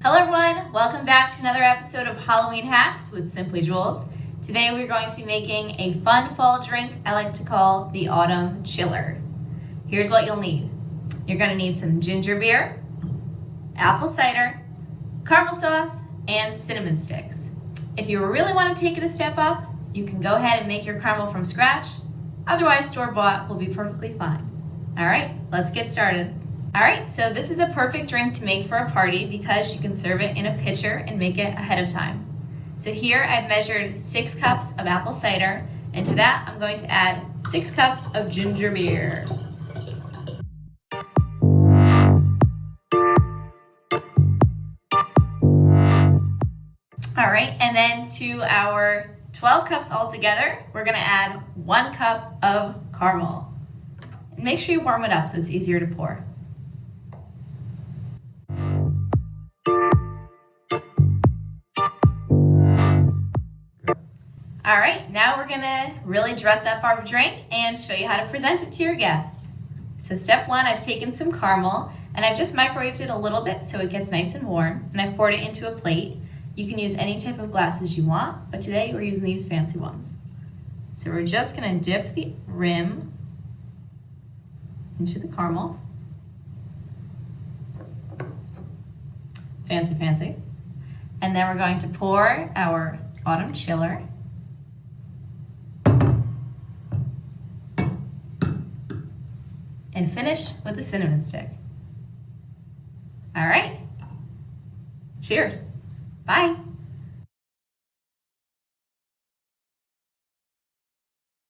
Hello everyone, welcome back to another episode of Halloween Hacks with Simply Jules. Today we're going to be making a fun fall drink I like to call the Autumn Chiller. Here's what you'll need. You're going to need some ginger beer, apple cider, caramel sauce, and cinnamon sticks. If you really want to take it a step up, you can go ahead and make your caramel from scratch. Otherwise, store-bought will be perfectly fine. Alright, let's get started. Alright, so this is a perfect drink to make for a party because you can serve it in a pitcher and make it ahead of time. So here I've measured 6 cups of apple cider, and to that I'm going to add 6 cups of ginger beer. Alright, and then to our 12 cups altogether, we're going to add 1 cup of caramel. And make sure you warm it up so it's easier to pour. All right, now we're gonna really dress up our drink and show you how to present it to your guests. So step 1, I've taken some caramel and I've just microwaved it a little bit so it gets nice and warm, and I've poured it into a plate. You can use any type of glasses you want, but today we're using these fancy ones. So we're just gonna dip the rim into the caramel. Fancy, fancy. And then we're going to pour our Autumn Chiller. And finish with a cinnamon stick. All right. Cheers. Bye.